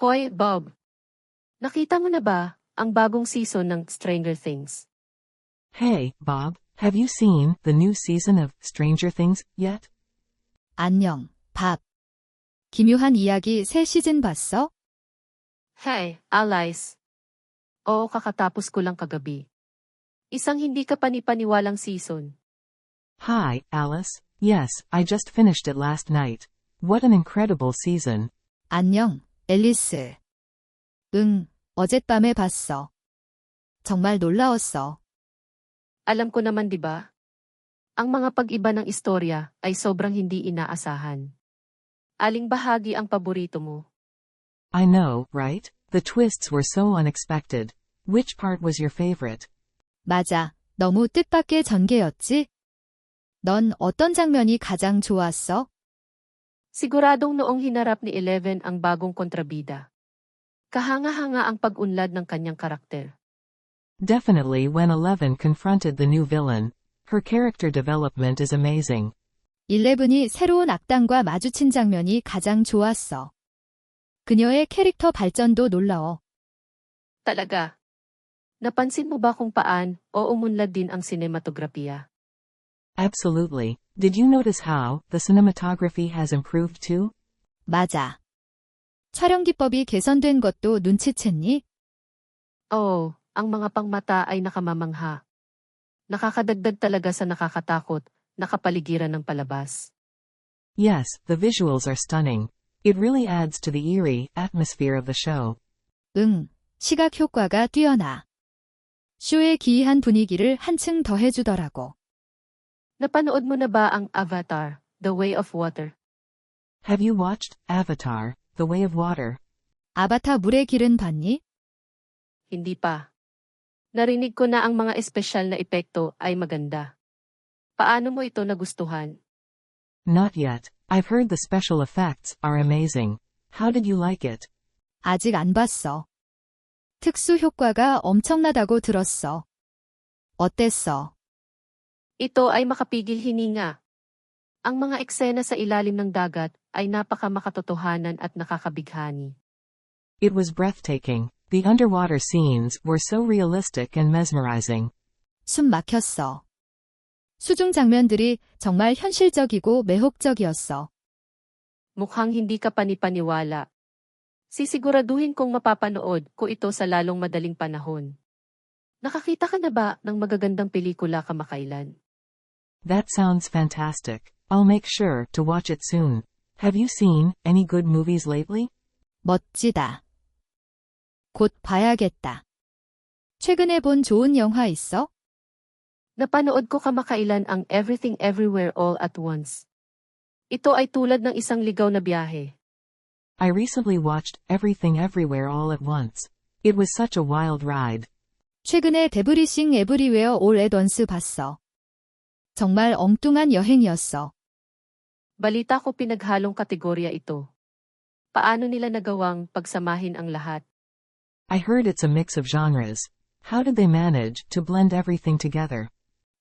Hoy, Bob. Nakita mo na ba ang bagong season ng Stranger Things? Hey, Bob, have you seen the new season of Stranger Things yet? 안녕, 밥. 기묘한 이야기 새 시즌 봤어? Hey, Alice. Oo, kakatapos ko lang kagabi. Isang hindi ka panipaniwalang season. Hi, Alice. Yes, I just finished it last night. What an incredible season. 안녕, 앨리스. 응, 어젯밤에 봤어. 정말 놀라웠어. Alam ko naman 'di ba? Ang mga pag-iba ng istorya ay sobrang hindi inaasahan. Aling bahagi ang paborito mo? I know, right? The twists were so unexpected. Which part was your favorite? 맞아, 너무 뜻밖의 전개였지? 넌 어떤 장면이 가장 좋았어? Siguradong noong hinarap ni Eleven ang bagong kontrabida. Kahanga-hanga ang pag-unlad ng kanyang karakter. Definitely when Eleven confronted the new villain. Her character development is amazing. 11이 새로운 악당과 마주친 장면이 가장 좋았어. 그녀의 캐릭터 발전도 놀라워. Talaga. Napansin mo ba kung paan o umunlad din ang sinematografiya? Absolutely. Did you notice how the cinematography has improved too? 맞아. 촬영 기법이 개선된 것도 눈치챘니? Oo, ang mga pangmata ay nakamamangha. Nakakadagdag talaga sa nakakatakot na kapaligiran ng palabas. Yes, the visuals are stunning. It really adds to the eerie atmosphere of the show. 응, 시각 효과가 뛰어나. 쇼의 기이한 분위기를 한층 더해주더라고. Napanood mo na ba ang Avatar, The Way of Water? Have you watched Avatar, The Way of Water? 아바타 물의 길은 봤니? Hindi pa. Narinig ko na ang mga espesyal na epekto ay maganda. Paano mo ito nagustuhan? Not yet. I've heard the special effects are amazing. How did you like it? 아직 안 봤어. 특수 효과가 엄청나다고 들었어. 어땠어? Ito ay makapigil hininga. Ang mga eksena sa ilalim ng dagat ay napaka-makatotohanan at nakakabighani. It was breathtaking. The underwater scenes were so realistic and mesmerizing. 숨 막혔어. 수중 장면들이 정말 현실적이고 매혹적이었어. Mukhang hindi ka panipaniwala. Sisiguraduhin kong mapapanood ko ito sa lalong madaling panahon. Nakakita ka na ba ng magagandang pelikula kamakailan? That sounds fantastic. I'll make sure to watch it soon. Have you seen any good movies lately? 멋지다. 곧 봐야겠다. 최근에 본 좋은 영화 있어? Napanood ko kamakailan ang Everything Everywhere All at Once. Ito ay tulad ng isang ligaw na biyahe. I recently watched Everything Everywhere All at Once. It was such a wild ride. 최근에 데브리싱 에브리웨어 올 앳 원스 봤어. 정말 엉뚱한 여행이었어. Balita ko pinaghalong kategorya ito. Paano nila nagawang pagsamahin ang lahat? I heard it's a mix of genres. How did they manage to blend everything together?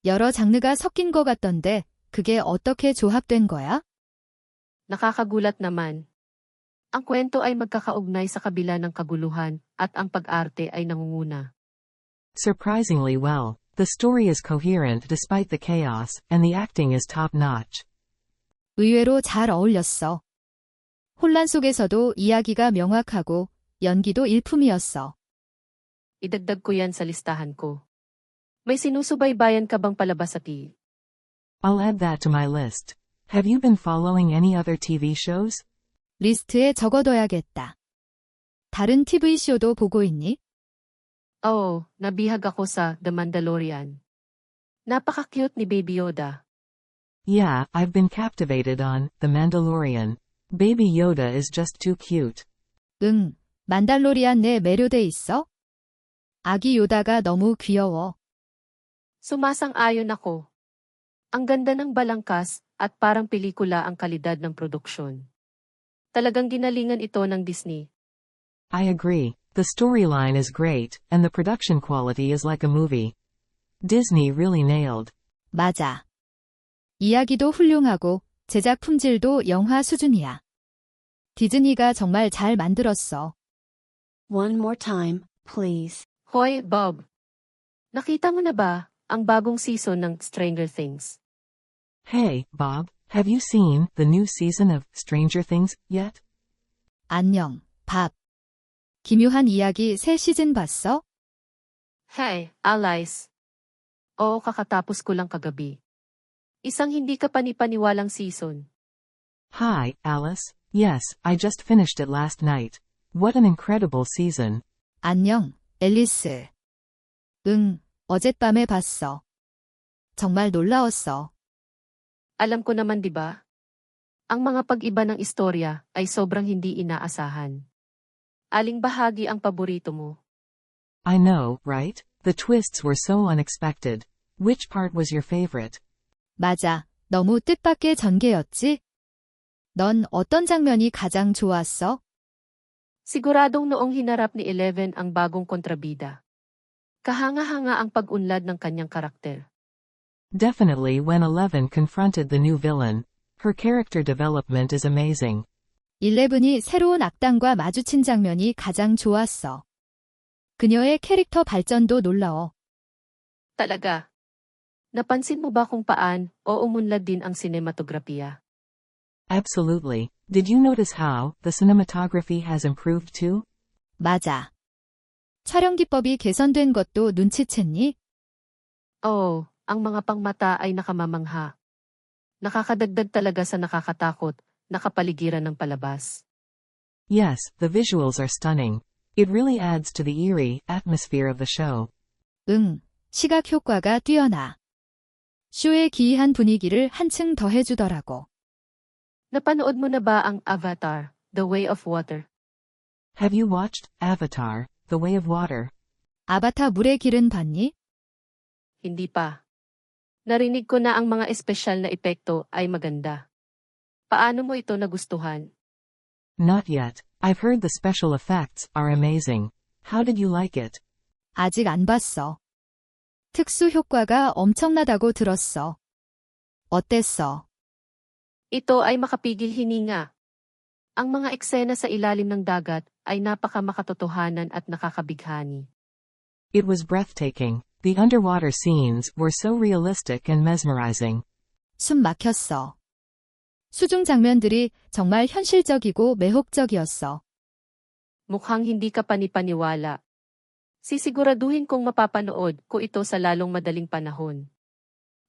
여러 장르가 섞인 것 같던데 그게 어떻게 조합된 거야? Nakakagulat naman. Ang kwento ay magkakaugnay sa kabila ng kaguluhan at ang pag-arte ay nangunguna. Surprisingly well. The story is coherent despite the chaos, and the acting is top-notch. 의외로 잘 어울렸어. 혼란 속에서도 이야기가 명확하고 연기도 일품이었어. Idagdag ko yan sa listahan ko. May sinusubaybayan ka bang palabas sa TV? I'll add that to my list. Have you been following any other TV shows? 리스트에 적어둬야겠다. 다른 TV쇼도 보고 있니? Oo, nabihag ako sa The Mandalorian. Napaka-cute ni Baby Yoda. Yeah, I've been captivated on The Mandalorian. Baby Yoda is just too cute. 응, 만달로리안 내 매료돼 있어? 아기 요다가 너무 귀여워. Sumasang-ayon ako. Ang ganda ng balangkas at parang pelikula ang kalidad ng produksyon. Talagang ginalingan ito ng Disney. I agree. The storyline is great, and the production quality is like a movie. Disney really nailed. 맞아. 이야기도 훌륭하고 제작 품질도 영화 수준이야. 디즈니가 정말 잘 만들었어. One more time, please. Hoy, Bob. Nakita mo na ba ang bagong season ng Stranger Things? Hey, Bob, have you seen the new season of Stranger Things yet? 안녕, 밥. 기묘한 이야기 새 시즌 봤어? Hey, Alice. Oo, kakatapos ko lang kagabi. Isang hindi ka panipaniwalang season. Hi, Alice. Yes, I just finished it last night. What an incredible season. 안녕, 앨리스. 응, 어젯밤에 봤어. 정말 놀라웠어. Alam ko naman 'di ba? Ang mga pag-iba ng istorya ay sobrang hindi inaasahan. Aling bahagi ang paborito mo? I know, right? The twists were so unexpected. Which part was your favorite? 맞아, 너무 뜻밖의 전개였지? 넌 어떤 장면이 가장 좋았어? Siguradong noong hinarap ni Eleven ang bagong kontrabida. Kahanga-hanga ang pag-unlad ng kanyang karakter. Definitely when Eleven confronted the new villain. Her character development is amazing. 11이 새로운 악당과 마주친 장면이 가장 좋았어. 그녀의 캐릭터 발전도 놀라워. Talaga. Napansin mo ba kung paan o umunlad din ang sinematografiya? Absolutely. Did you notice how the cinematography has improved too? 맞아. 촬영 기법이 개선된 것도 눈치챘니? Oo, ang mga pangmata ay nakamamangha. Nakakadagdag talaga sa nakakatakot na kapaligiran ng palabas. Yes, the visuals are stunning. It really adds to the eerie atmosphere of the show. 응, 시각 효과가 뛰어나. 쇼의 기이한 분위기를 한층 더해주더라고. Napanood mo na ba ang Avatar, The Way of Water? Have you watched Avatar, The Way of Water? 아바타 물의 길은 봤니? Hindi pa. Narinig ko na ang mga espesyal na epekto ay maganda. Paano mo ito nagustuhan? Not yet. I've heard the special effects are amazing. How did you like it? 아직 안 봤어. 특수 효과가 엄청나다고 들었어. 어땠어? Ito ay makapigil hininga. Ang mga eksena sa ilalim ng dagat ay napaka-makatotohanan at nakakabighani. It was breathtaking. The underwater scenes were so realistic and mesmerizing. 숨 막혔어. 수중 장면들이 정말 현실적이고 매혹적이었어. Mukhang hindi ka panipaniwala. Sisiguraduhin kong mapapanood ko ito sa lalong madaling panahon.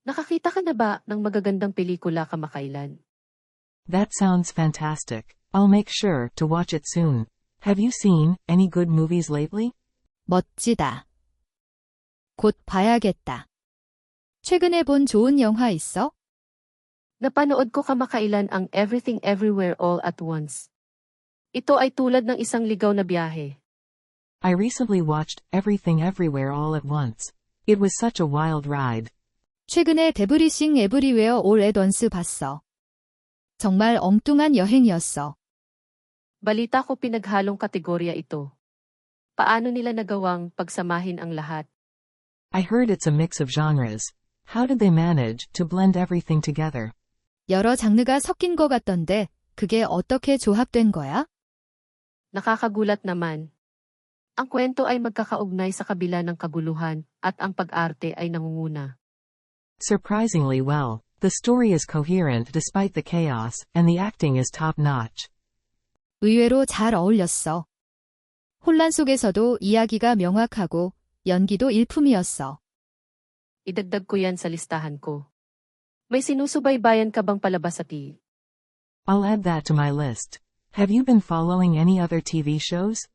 Nakakita ka na ba ng magagandang pelikula kamakailan? That sounds fantastic. I'll make sure to watch it soon. Have you seen any good movies lately? 멋지다. 곧 봐야겠다. 최근에 본 좋은 영화 있어? Napanood ko kamakailan ang Everything Everywhere All at Once. Ito ay tulad ng isang ligaw na biyahe. I recently watched Everything Everywhere All at Once. It was such a wild ride. 최근에 데브리싱 에브리웨어 올 앳 원스 봤어. 정말 엉뚱한 여행이었어. Balita ko pinaghalong kategorya ito. Paano nila nagawang pagsamahin ang lahat? I heard it's a mix of genres. How did they manage to blend everything together? 여러 장르가 섞인 것 같던데 그게 어떻게 조합된 거야? Nakakagulat naman. Ang kwento ay magkakaugnay sa kabila ng kaguluhan at ang pag-arte ay nangunguna. Surprisingly well. The story is coherent despite the chaos, and the acting is top-notch. 의외로 잘 어울렸어. 혼란 속에서도 이야기가 명확하고 연기도 일품이었어. Idagdag ko yan sa listahan ko. May sinusubaybayan ka bang palabas sa TV? I'll add that to my list. Have you been following any other TV shows?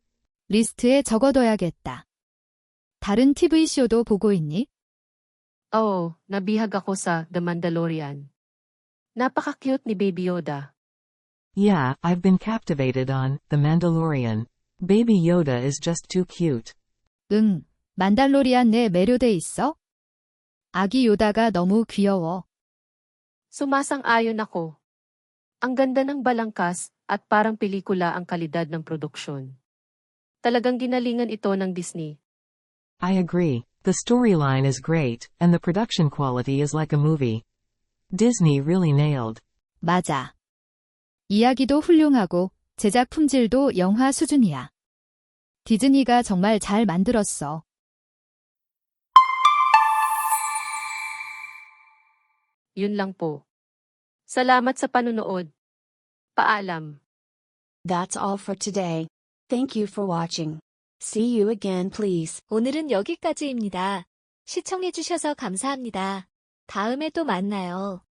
리스트에 적어둬야겠다. 다른 TV쇼도 보고 있니? Oo, nabihag ako sa The Mandalorian. Napaka-cute ni Baby Yoda. Yeah, I've been captivated on The Mandalorian. Baby Yoda is just too cute. 응, 만달로리안 내 매료돼 있어? 아기 요다가 너무 귀여워. Sumasang-ayon ako. Ang ganda ng balangkas at parang pelikula ang kalidad ng produksyon. Talagang ginalingan ito ng Disney. I agree. The storyline is great, and the production quality is like a movie. Disney really nailed. 맞아. 이야기도 훌륭하고 제작 품질도 영화 수준이야. 디즈니가 정말 잘 만들었어. Yun lang po. Salamat sa panunood. Paalam. That's all for today. Thank you for watching. See you again, please. 오늘은 여기까지입니다. 시청해주셔서 감사합니다. 다음에 또 만나요.